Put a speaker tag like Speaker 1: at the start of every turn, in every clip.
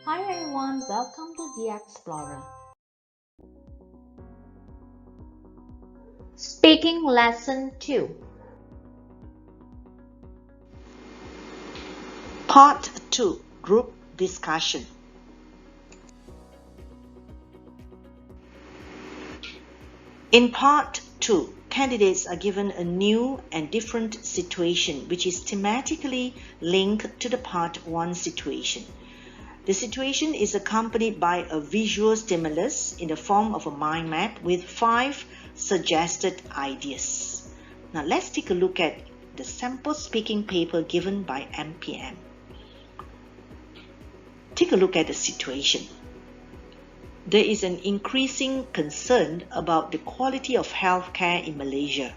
Speaker 1: Hi everyone, welcome to The Explorer. Speaking Lesson 2.
Speaker 2: Part 2. Group Discussion. In Part 2, candidates are given a new and different situation which is thematically linked to the Part 1 situation. The situation is accompanied by a visual stimulus in the form of a mind map with 5 suggested ideas. Now let's take a look at the sample speaking paper given by MPM. Take a look at the situation. There is an increasing concern about the quality of healthcare in Malaysia.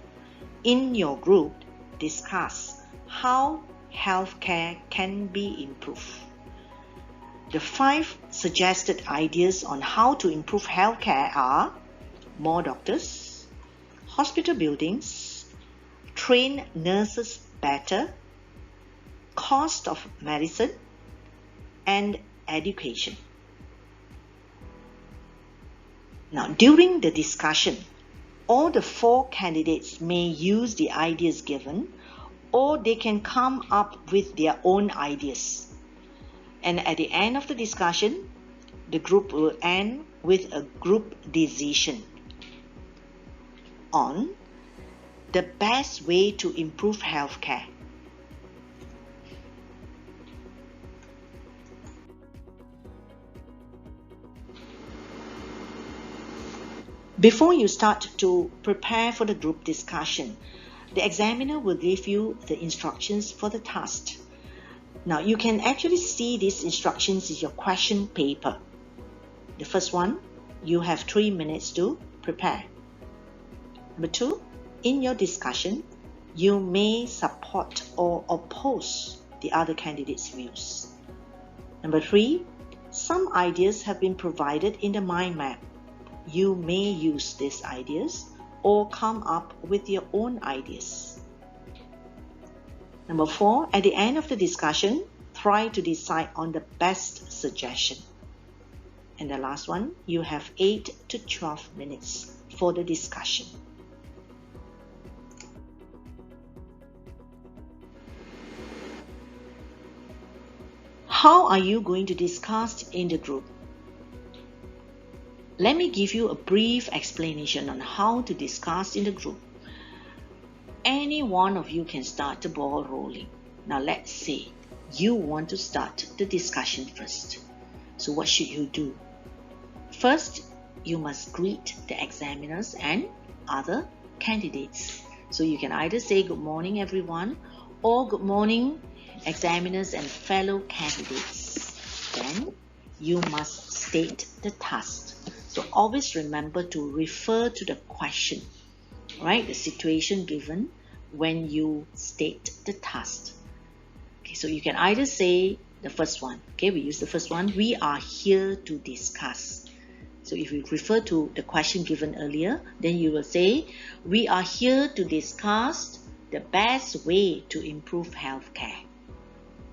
Speaker 2: In your group, discuss how healthcare can be improved. The 5 suggested ideas on how to improve healthcare are more doctors, hospital buildings, train nurses better, cost of medicine, and education. Now, during the discussion, all the 4 candidates may use the ideas given, or they can come up with their own ideas. And at the end of the discussion, the group will end with a group decision on the best way to improve healthcare. Before you start to prepare for the group discussion, the examiner will give you the instructions for the task. Now, you can actually see these instructions in your question paper. The first one, you have 3 minutes to prepare. Number 2, in your discussion, you may support or oppose the other candidate's views. Number 3, some ideas have been provided in the mind map. You may use these ideas or come up with your own ideas. Number 4, at the end of the discussion, try to decide on the best suggestion. And the last one, you have 8 to 12 minutes for the discussion. How are you going to discuss in the group? Let me give you a brief explanation on how to discuss in the group. Any one of you can start the ball rolling. Now let's say you want to start the discussion first. So what should you do? First, you must greet the examiners and other candidates. So you can either say good morning everyone or good morning examiners and fellow candidates. Then you must state the task. So always remember to refer to the question, right? The situation given when you state the task. Okay, so you can either say the first one. Okay, we use the first one. We are here to discuss. So if you refer to the question given earlier, then you will say, we are here to discuss the best way to improve healthcare.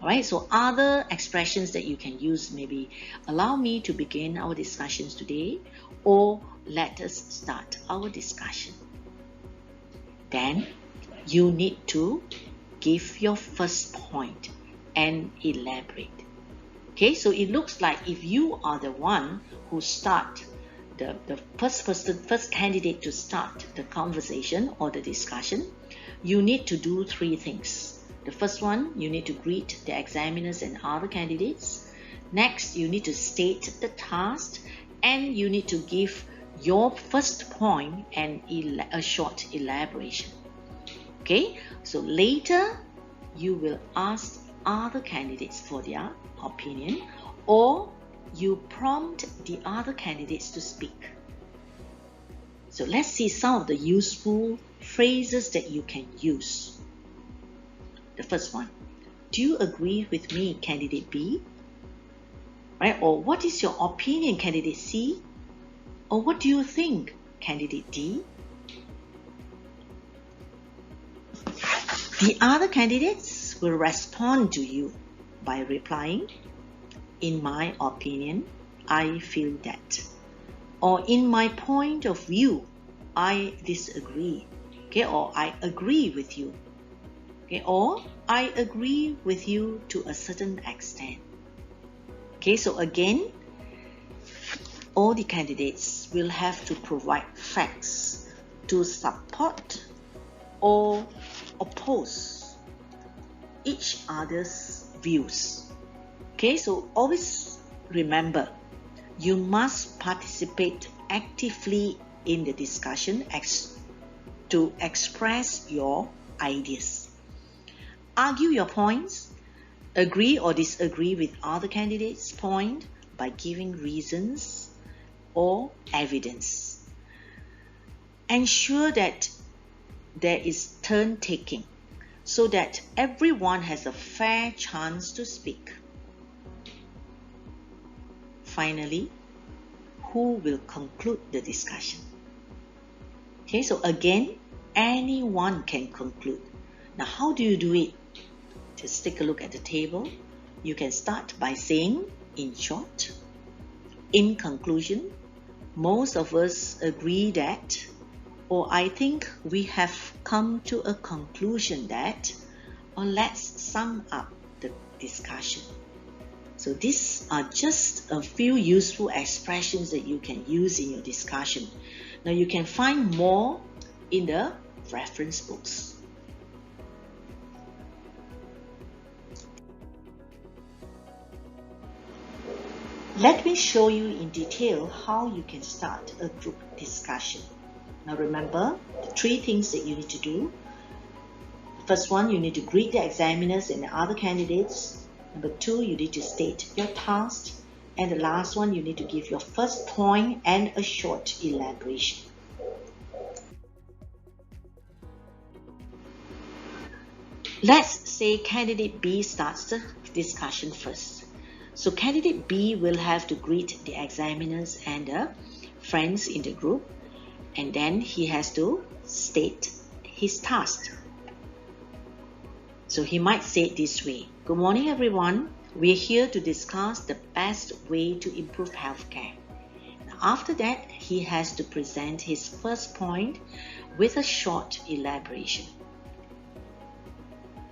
Speaker 2: Alright, so other expressions that you can use maybe allow me to begin our discussions today, or let us start our discussion. Then you need to give your first point and elaborate. Okay, so it looks like if you are the one who start the first candidate to start the conversation or the discussion, you need to do 3 things. The first one, you need to greet the examiners and other candidates. Next, you need to state the task, and you need to give your first point and a short elaboration. Okay, so later you will ask other candidates for their opinion, or you prompt the other candidates to speak. So let's see some of the useful phrases that you can use. The first one, do you agree with me, candidate B? Right? Or what is your opinion, candidate C? Or what do you think, candidate D? The other candidates will respond to you by replying, in my opinion, I feel that. Or in my point of view, I disagree. Okay, or I agree with you. Okay, or I agree with you to a certain extent. Okay, so again, all the candidates will have to provide facts to support or oppose each other's views. Okay, so always remember, you must participate actively in the discussion to express your ideas. Argue your points, agree or disagree with other candidates' point by giving reasons or evidence. Ensure that there is turn taking so that everyone has a fair chance to speak. Finally, who will conclude the discussion? Okay, so again, anyone can conclude. Now, how do you do it? Just take a look at the table. You can start by saying, in short, in conclusion, most of us agree that, or I think we have come to a conclusion that, or let's sum up the discussion. So these are just a few useful expressions that you can use in your discussion. Now you can find more in the reference books. Let me show you in detail how you can start a group discussion. Now remember the 3 things that you need to do. First one, you need to greet the examiners and the other candidates. Number 2, you need to state your task. And the last one, you need to give your first point and a short elaboration. Let's say candidate B starts the discussion first. So candidate B will have to greet the examiners and the friends in the group, and then he has to state his task. So he might say it this way: good morning everyone, we're here to discuss the best way to improve healthcare. After that, he has to present his first point with a short elaboration.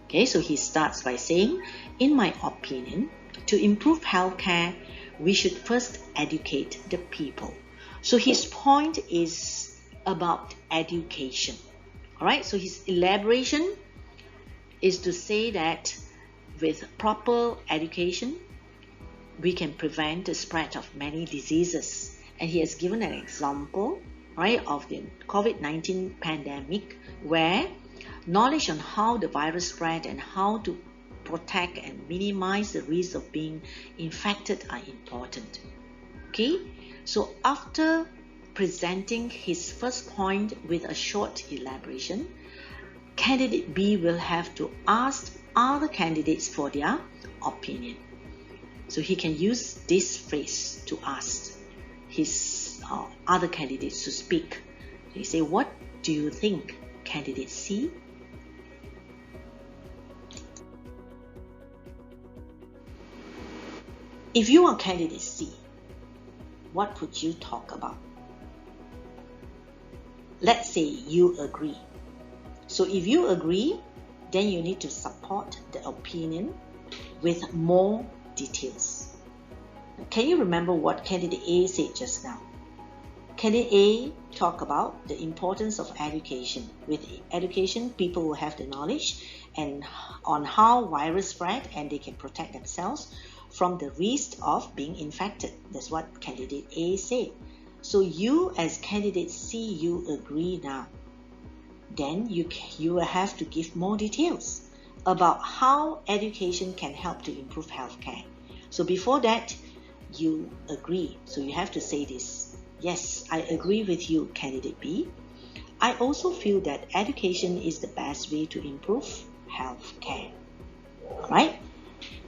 Speaker 2: Okay, so he starts by saying, in my opinion, to improve healthcare, we should first educate the people. So his point is about education. Alright, so his elaboration is to say that with proper education, we can prevent the spread of many diseases. And he has given an example, right, of the COVID-19 pandemic, where knowledge on how the virus spread and how to protect and minimize the risk of being infected are important. Okay, so after presenting his first point with a short elaboration, candidate B will have to ask other candidates for their opinion. So he can use this phrase to ask his other candidates to speak. He say, what do you think, candidate C? If you are candidate C, what would you talk about? Let's say you agree. So if you agree, then you need to support the opinion with more details. Can you remember what candidate A said just now? Candidate A talked about the importance of education. With education, people will have the knowledge and on how virus spread, and they can protect themselves from the risk of being infected. That's what candidate A said. So you as candidate C, you agree now. Then you will have to give more details about how education can help to improve healthcare. So before that, you agree. So you have to say this: yes, I agree with you, candidate B. I also feel that education is the best way to improve healthcare. Alright?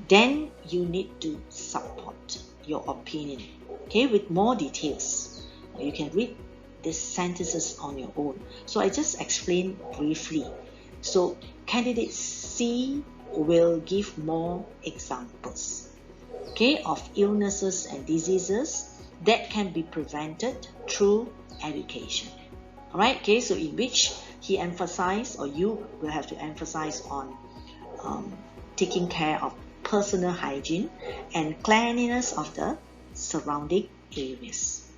Speaker 2: Then you need to support your opinion, okay, with more details. You can read these sentences on your own. So I just explained briefly. So candidate C will give more examples. okay, of illnesses and diseases that can be prevented through education. All right, okay, so in which he emphasized, or you will have to emphasize on taking care of personal hygiene and cleanliness of the surrounding areas.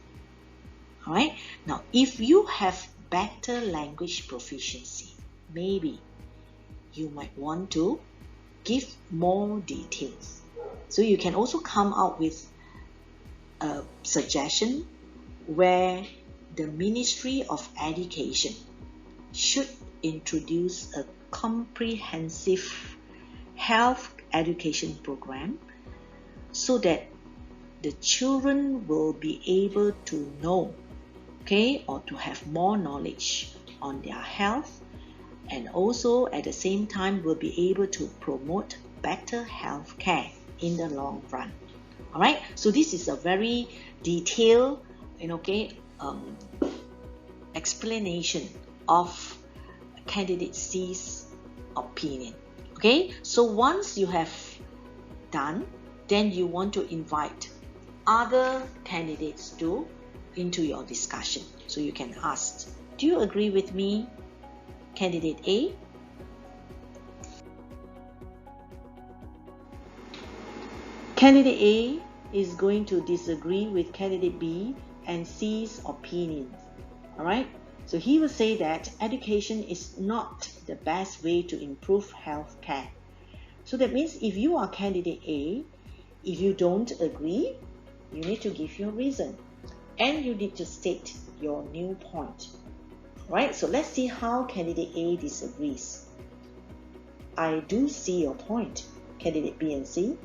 Speaker 2: All right, now if you have better language proficiency, maybe you might want to give more details. So you can also come out with a suggestion where the Ministry of Education should introduce a comprehensive health education program so that the children will be able to know, okay, or to have more knowledge on their health, and also at the same time will be able to promote better health care in the long run. All right, so this is a very detailed, explanation of candidate C's opinion. Okay, so once you have done, then you want to invite other candidates into your discussion. So you can ask, do you agree with me, candidate A? Candidate A is going to disagree with candidate B and C's opinion. All right, so he will say that education is not the best way to improve health care. So that means if you are candidate A, if you don't agree, you need to give your reason and you need to state your new point. Right, so let's see how candidate A disagrees. I do see your point, candidate B and C.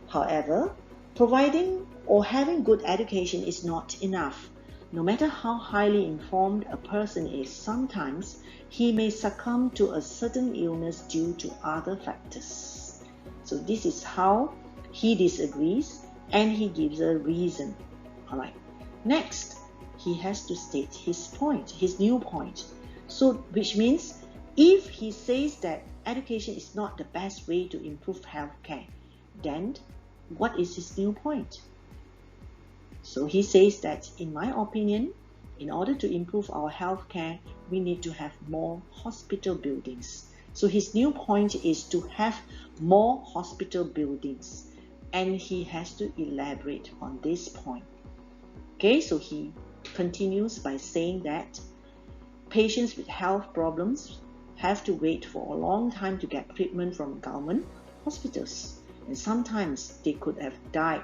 Speaker 2: However, providing or having good education is not enough. No matter how highly informed a person is, sometimes he may succumb to a certain illness due to other factors. So this is how he disagrees and he gives a reason. All right. Next, he has to state his point, his new point. So which means if he says that education is not the best way to improve healthcare, then what is his new point? So he says that, in my opinion, in order to improve our healthcare, we need to have more hospital buildings. So his new point is to have more hospital buildings, and he has to elaborate on this point. Okay, so he continues by saying that patients with health problems have to wait for a long time to get treatment from government hospitals, and sometimes they could have died,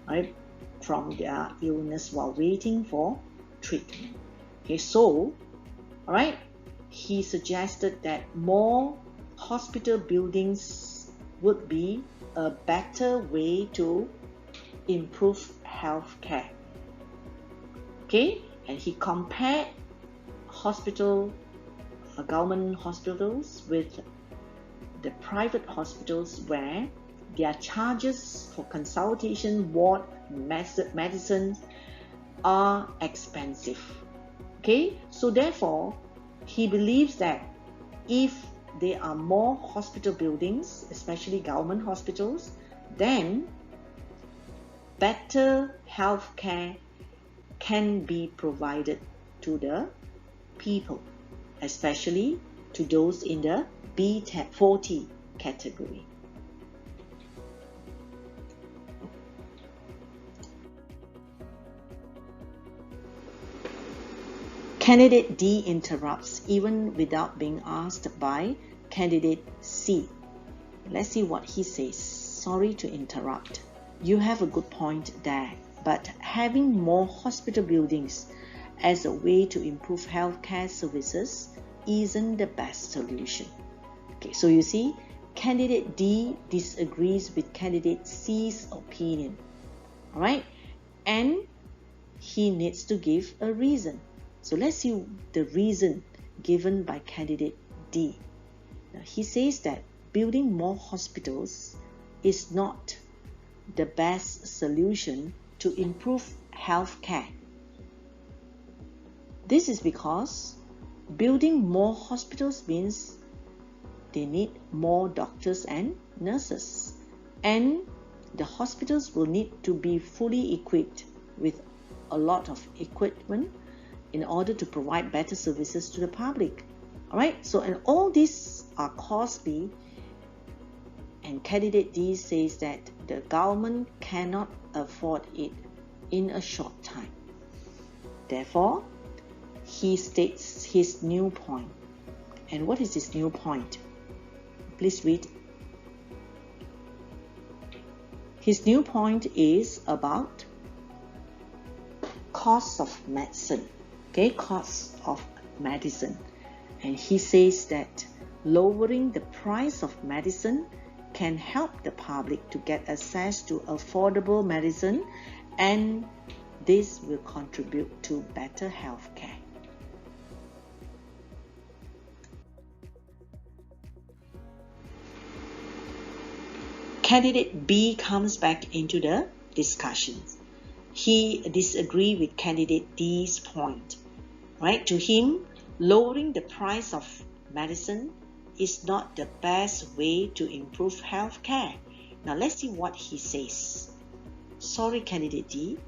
Speaker 2: right, from their illness while waiting for treatment. Okay, so, all right, he suggested that more hospital buildings would be a better way to improve health care. Okay, and he compared government hospitals with the private hospitals where their charges for consultation, ward, medicine are expensive. Okay, so therefore he believes that if there are more hospital buildings, especially government hospitals, then better health care can be provided to the people, especially to those in the B40 category. Candidate D interrupts even without being asked by candidate C. Let's see what he says. Sorry to interrupt. You have a good point there, but having more hospital buildings as a way to improve healthcare services isn't the best solution. Okay, so you see, candidate D disagrees with candidate C's opinion. All right, and he needs to give a reason. So let's see the reason given by candidate D. Now, he says that building more hospitals is not the best solution to improve health care. This is because building more hospitals means they need more doctors and nurses. And the hospitals will need to be fully equipped with a lot of equipment in order to provide better services to the public. Alright, so and all these are costly, and candidate D says that the government cannot afford it in a short time. Therefore, he states his new point. And what is his new point? Please read. His new point is about cost of medicine. Okay, cost of medicine. And he says that lowering the price of medicine can help the public to get access to affordable medicine, and this will contribute to better health care. Candidate B comes back into the discussion. He disagrees with candidate D's point. Right? To him, lowering the price of medicine is not the best way to improve health care. Now let's see what he says. Sorry, candidate D,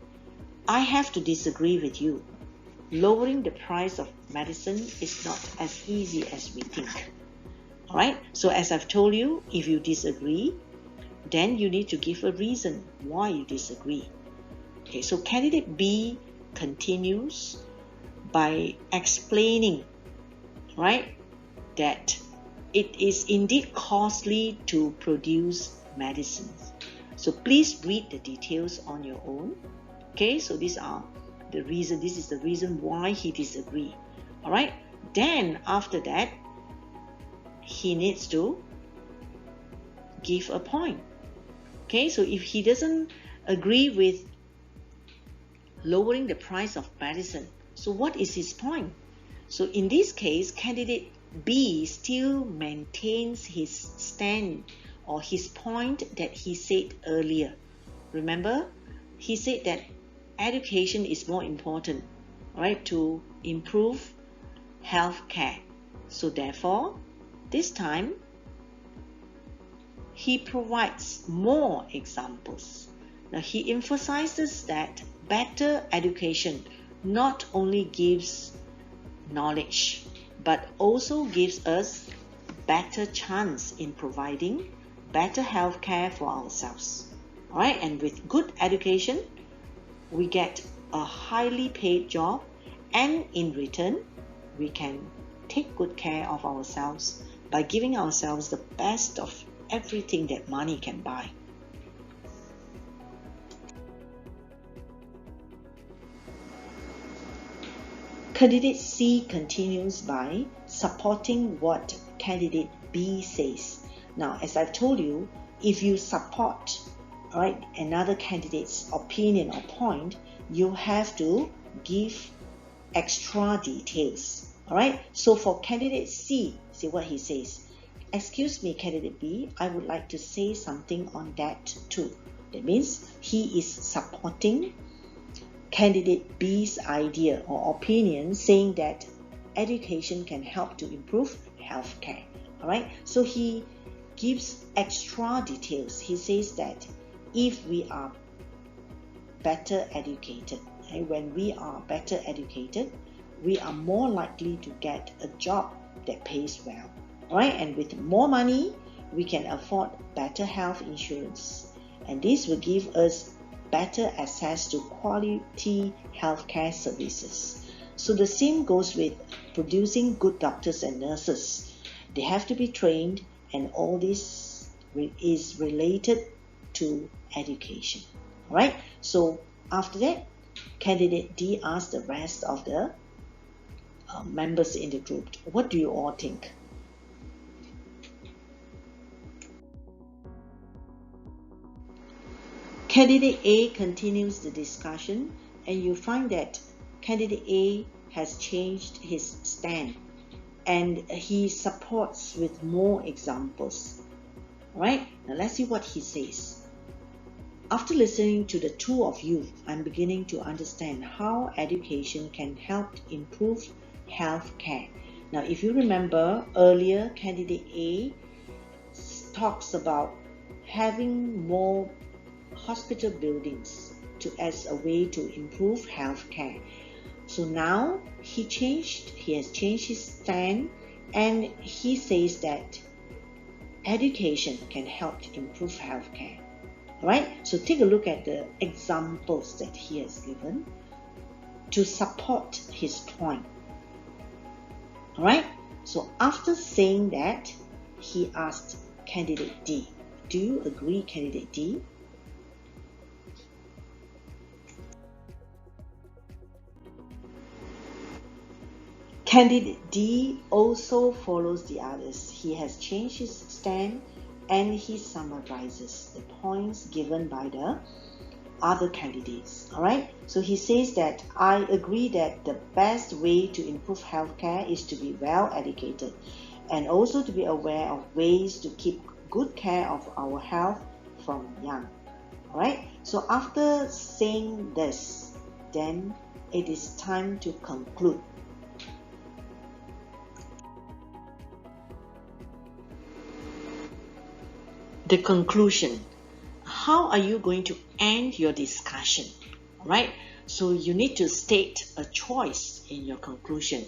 Speaker 2: I have to disagree with you. Lowering the price of medicine is not as easy as we think. Alright, so as I've told you, if you disagree, then you need to give a reason why you disagree. Okay, so candidate B continues by explaining, right, that it is indeed costly to produce medicines. So please read the details on your own. Okay, so these are the reason. This is the reason why he disagrees. All right. Then after that, he needs to give a point. Okay, so if he doesn't agree with lowering the price of medicine, so what is his point? So in this case, candidate B still maintains his stand or his point that he said earlier. Remember, he said that education is more important, right, to improve health care. So therefore, this time, he provides more examples. Now he emphasizes that better education not only gives knowledge, but also gives us better chance in providing better health care for ourselves. Alright, and with good education, we get a highly paid job, and in return, we can take good care of ourselves by giving ourselves the best of everything that money can buy. Candidate C continues by supporting what candidate B says. Now, as I've told you, if you support, right, another candidate's opinion or point, you have to give extra details. Alright, so for candidate C, see what he says. Excuse me, candidate B, I would like to say something on that too. That means he is supporting candidate B's idea or opinion, saying that education can help to improve healthcare. Alright, so he gives extra details. He says that if we are better educated, right, when we are better educated, we are more likely to get a job that pays well. Alright, and with more money, we can afford better health insurance. And this will give us better access to quality healthcare services. So the same goes with producing good doctors and nurses. They have to be trained, and all this is related to education. Alright, so after that, candidate D asked the rest of the members in the group, what do you all think? Candidate A continues the discussion, and you find that candidate A has changed his stand and he supports with more examples. Alright, now let's see what he says. After listening to the two of you, I'm beginning to understand how education can help improve health care. Now, if you remember earlier, candidate A talks about having more hospital buildings as a way to improve healthcare. So now he has changed his stand, and he says that education can help to improve healthcare. Alright, so take a look at the examples that he has given to support his point. Alright, so after saying that, he asked candidate D, do you agree, candidate D? Candidate D also follows the others. He has changed his stand and he summarizes the points given by the other candidates. Alright, so he says that I agree that the best way to improve healthcare is to be well educated and also to be aware of ways to keep good care of our health from young. Alright, so after saying this, then it is time to conclude. The conclusion. How are you going to end your discussion? Right? So you need to state a choice in your conclusion.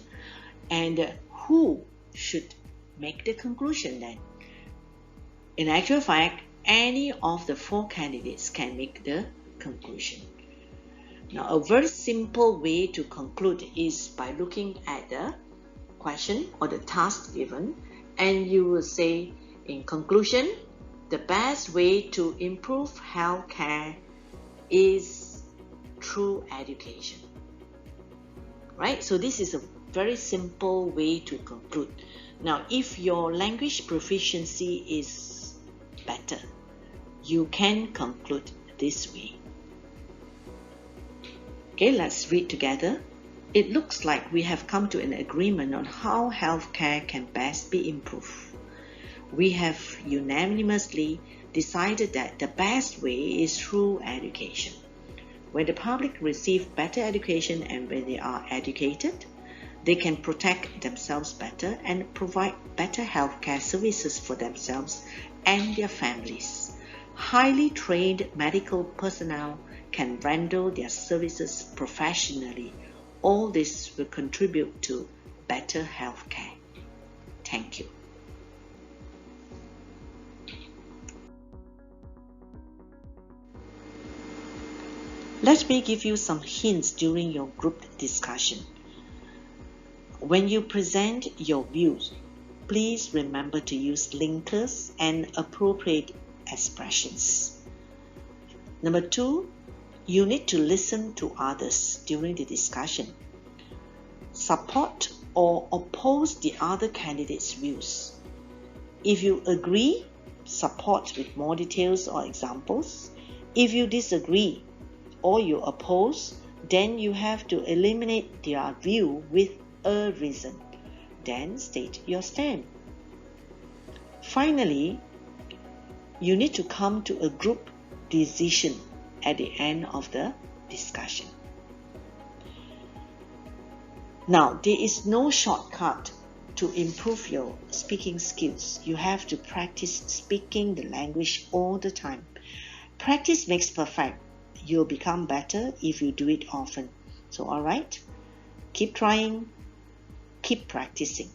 Speaker 2: And who should make the conclusion then? In actual fact, any of the 4 candidates can make the conclusion. Now, a very simple way to conclude is by looking at the question or the task given, and you will say in conclusion, the best way to improve healthcare is through education. Right? So this is a very simple way to conclude. Now, if your language proficiency is better, you can conclude this way. Okay, let's read together. It looks like we have come to an agreement on how healthcare can best be improved. We have unanimously decided that the best way is through education. When the public receive better education and when they are educated, they can protect themselves better and provide better healthcare services for themselves and their families. Highly trained medical personnel can render their services professionally. All this will contribute to better healthcare. Thank you. Let me give you some hints during your group discussion. When you present your views, please remember to use linkers and appropriate expressions. Number 2, you need to listen to others during the discussion. Support or oppose the other candidate's views. If you agree, support with more details or examples. If you disagree or you oppose, then you have to eliminate their view with a reason. Then state your stand. Finally, you need to come to a group decision at the end of the discussion. Now, there is no shortcut to improve your speaking skills. You have to practice speaking the language all the time. Practice makes perfect. You'll become better if you do it often. So, alright, keep trying, keep practicing.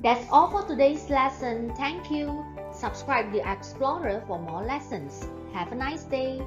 Speaker 1: That's all for today's lesson. Thank you. Subscribe the Explorer for more lessons. Have a nice day.